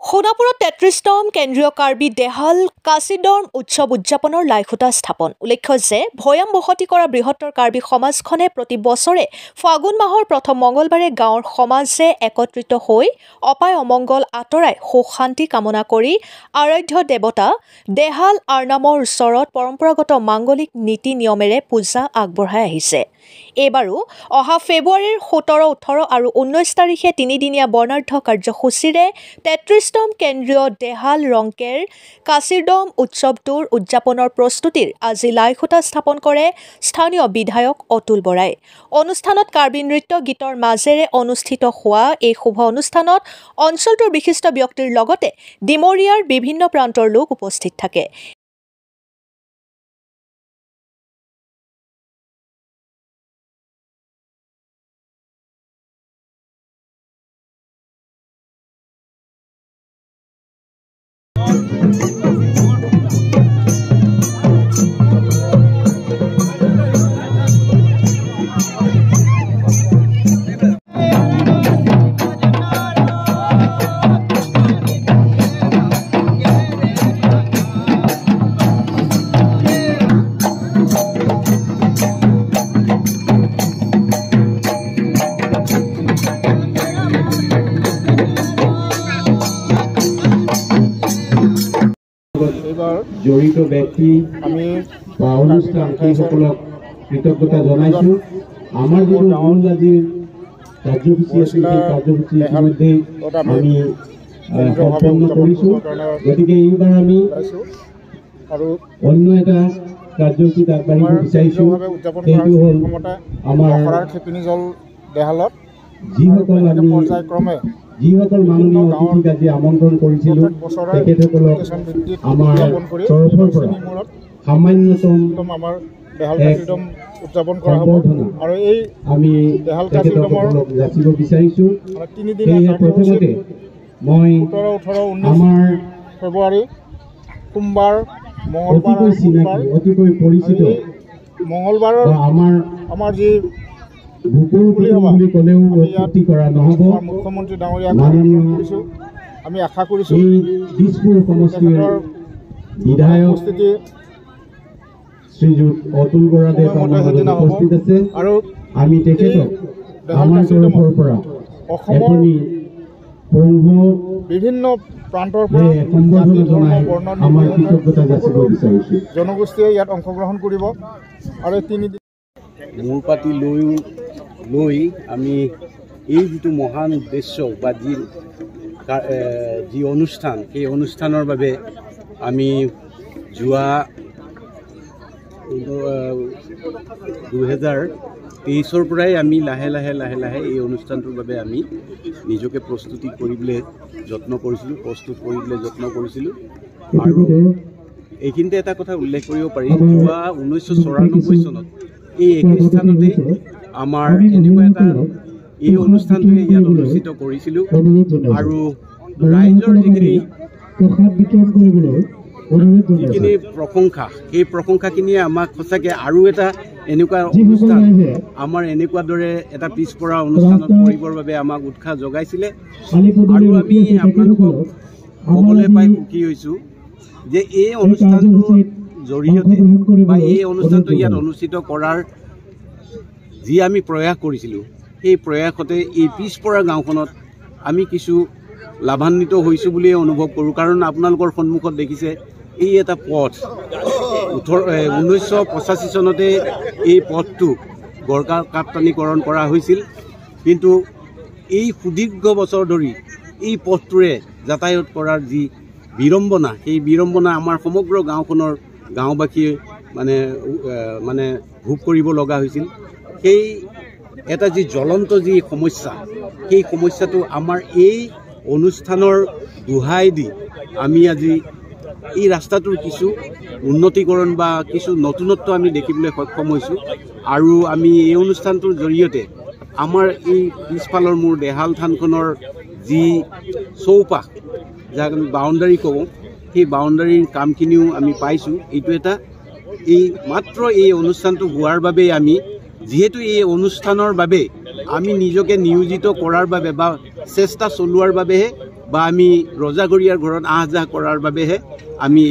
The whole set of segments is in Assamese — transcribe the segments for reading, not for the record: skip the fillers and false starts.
সোণাপুৰত ৩৩তম কেন্দ্ৰীয় কাৰ্বি দেহাল কাচিডৰ্ম উৎসৱ উদযাপনৰ লাইখুটা স্থাপন। উল্লেখ্য যে ভৈয়াম বসতি কৰা বৃহত্তৰ কাৰ্বি সমাজখনে প্ৰতি বছৰে ফাগুন মাহৰ প্ৰথম মঙলবাৰে গাঁৱৰ সমাজে একত্ৰিত হৈ অপায় অমংগল আঁতৰাই সুখ শান্তি কামনা কৰি আৰাধ্য দেৱতা দেহাল আৰনামৰ ওচৰত পৰম্পৰাগত মাংগলিক নীতি নিয়মেৰে পূজা আগবঢ়াই আহিছে। এইবাৰো অহা ফেব্ৰুৱাৰীৰ ১৭, ১৮ আৰু ১৯ তাৰিখে তিনিদিনীয়া বৰ্ণাঢ্য কাৰ্যসূচীৰে ৩৩তম কেন্দ্ৰীয় দেহাল ৰংকেৰ কাচিডৰ্ম উৎসৱটোৰ উদযাপনৰ প্ৰস্তুতিৰ আজি লাইখুটা স্থাপন কৰে স্থানীয় বিধায়ক অতুল বৰাই। অনুষ্ঠানত কাৰ্বি নৃত্য গীতৰ মাজেৰে অনুষ্ঠিত হোৱা এই শুভ অনুষ্ঠানত অঞ্চলটোৰ বিশিষ্ট ব্যক্তিৰ লগতে ডিমৰীয়াৰ বিভিন্ন প্ৰান্তৰ লোক উপস্থিত থাকে। জড়িত ব্যক্তি বা অনুষ্ঠান সেইসকলক কৃতজ্ঞতা জনাইছোঁ। আমাৰ যিটো মূল আজিৰ কাৰ্যসূচী আছিল সেই কাৰ্যসূচী ইতিমধ্যে আমি সম্পন্ন কৰিছোঁ। গতিকে এইবাৰ আমি অন্য এটা কাৰ্যসূচীত আগবাঢ়িব বিচাৰিছোঁ। সেইটো হ'ল আমাৰ দেহালত যিসকল মাননীয় অতিথিক আজি আমন্ত্ৰণ কৰিছিলোঁ তেখেতসকলক আমাৰ তৰফৰ পৰা সামান্যতম সম্বৰ্ধনা আমি তেখেতসকলক যাচিব বিচাৰিছোঁ। সেয়েহে প্ৰথমতে মই আমাৰ ফেব্ৰুৱাৰী সোমবাৰ অতিকৈ চিনাকি অতিকৈ পৰিচিত মঙলবাৰৰ আমাৰ যি বুলি ক'লেও অতি কৰা নহ'ব মুখ্যমন্ত্ৰী ডাঙৰীয়াক আমি আশা কৰিছোঁ এই দিছপুৰ সমষ্টিৰ বিধায়ক শ্ৰীযুত অতুল বৰাদেৱ আমাৰ মাজত উপস্থিত আছে আৰু আমি তেখেতক আমাৰ তৰফৰ পৰা এখনি পৌভ বিভিন্ন প্ৰান্তৰ পৰা সম্বৰ্ধনা জনাই আমাৰ কৃতজ্ঞতা যাচিব বিচাৰিছোঁ। জনগোষ্ঠীয়ে ইয়াত অংশগ্ৰহণ কৰিব আৰু তিনিদিন মূৰ পাতি লৈ আমি এই যিটো মহান উদ্দেশ্য বা যি অনুষ্ঠান সেই অনুষ্ঠানৰ বাবে আমি যোৱা ২০২৩ৰ পৰাই আমি লাহে লাহে এই অনুষ্ঠানটোৰ বাবে আমি নিজকে প্ৰস্তুত কৰিবলৈ যত্ন কৰিছিলোঁ। আৰু এইখিনিতে এটা কথা উল্লেখ কৰিব পাৰি, যোৱা ১৯৯৪ চনত এই একে স্থানতে আমাৰ এনেকুৱা এটা এই অনুষ্ঠানটোৱে ইয়াত অনুষ্ঠিত কৰিছিলোঁ আৰু ৰাইজৰ যিখিনি প্ৰশংসা সেই প্ৰশংসাখিনিয়ে আমাক সঁচাকৈ আৰু এটা এনেকুৱা অনুষ্ঠান আমাৰ এনেকুৱা দৰে এটা পিছপৰা অনুষ্ঠানত কৰিবৰ বাবে আমাক উৎসাহ যোগাইছিলে। আৰু আমি আপোনালোকক ক'বলৈ পাই সুখী হৈছোঁ যে এই অনুষ্ঠানটোৰ জৰিয়তে বা এই অনুষ্ঠানটো ইয়াত অনুষ্ঠিত কৰাৰ যি আমি প্ৰয়াস কৰিছিলোঁ সেই প্ৰয়াসতে এই পিছপৰা গাঁওখনত আমি কিছু লাভান্বিত হৈছোঁ বুলিয়ে অনুভৱ কৰোঁ। কাৰণ আপোনালোকৰ সন্মুখত দেখিছে এই এটা পথ 1985 চনতে এই পথটো গড়কাপ্তানিকৰণ কৰা হৈছিল, কিন্তু এই সুদীৰ্ঘ বছৰ ধৰি এই পথটোৰে যাতায়াত কৰাৰ যি বিড়ম্বনা সেই বিড়ম্বনা আমাৰ সমগ্ৰ গাঁওখনৰ গাঁওবাসীয়ে মানে ভোগ কৰিব লগা হৈছিল। সেই এটা যি জ্বলন্ত যি সমস্যা সেই সমস্যাটো আমাৰ এই অনুষ্ঠানৰ দোহাই দি আমি আজি এই ৰাস্তাটোৰ কিছু উন্নতিকৰণ বা কিছু নতুনত্ব আমি দেখিবলৈ সক্ষম হৈছোঁ। আৰু আমি এই অনুষ্ঠানটোৰ জৰিয়তে আমাৰ এই পিছফালৰ মোৰ দেহাল থানখনৰ যি চৌপাশ যাক আমি বাউণ্ডাৰী কওঁ সেই বাউণ্ডাৰীৰ কামখিনিও আমি পাইছোঁ। এইটো এটা মাত্ৰ এই অনুষ্ঠানটো হোৱাৰ বাবেই আমি যিহেতু এই অনুষ্ঠানৰ বাবে আমি নিজকে নিয়োজিত কৰাৰ বাবে বা চেষ্টা চলোৱাৰ বাবেহে বা আমি ৰজাঘৰীয়াৰ ঘৰত আহ যাহ কৰাৰ বাবেহে আমি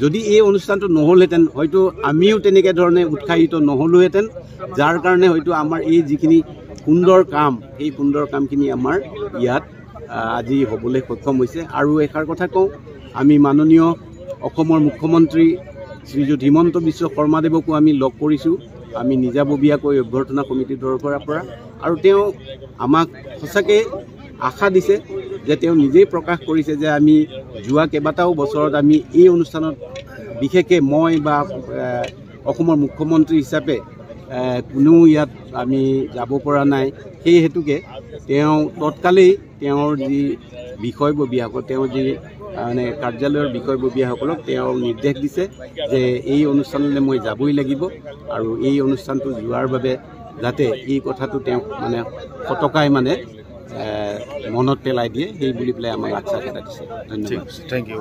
যদি এই অনুষ্ঠানটো নহ'লহেঁতেন হয়তো আমিও তেনেকৈ ধৰণে উৎসাহিত নহ'লোহেঁতেন, যাৰ কাৰণে হয়তো আমাৰ এই যিখিনি সুন্দৰ কাম সেই সুন্দৰ কামখিনি আমাৰ ইয়াত আজি হ'বলৈ সক্ষম হৈছে। আৰু এষাৰ কথা কওঁ, আমি মাননীয় অসমৰ মুখ্যমন্ত্ৰী শ্ৰীযুত হিমন্ত বিশ্ব শৰ্মাদেৱকো আমি লগ কৰিছোঁ, আমি নিজাববীয়াকৈ অভ্যৰ্থনা সমিতিৰ তৰফৰ পৰা, আৰু তেওঁ আমাক সঁচাকৈ আশা দিছে যে তেওঁ নিজেই প্ৰকাশ কৰিছে যে আমি যোৱা কেইবাটাও বছৰত আমি এই অনুষ্ঠানত বিশেষকৈ মই বা অসমৰ মুখ্যমন্ত্ৰী হিচাপে কোনো ইয়াত আমি যাব পৰা নাই। সেই হেতুকে তেওঁ তৎকালেই তেওঁৰ যি বিষয়ববীয়াসকল, তেওঁৰ যি মানে কাৰ্যালয়ৰ বিষয়ববীয়াসকলক তেওঁ নিৰ্দেশ দিছে যে এই অনুষ্ঠানলৈ মই যাবই লাগিব, আৰু এই অনুষ্ঠানটো যোৱাৰ বাবে যাতে এই কথাটো তেওঁ মানে সতকাই মানে মনত পেলাই দিয়ে, সেই বুলি পেলাই আমাক আশ্বাস এটা দিছে। ধন্যবাদ। Thank U.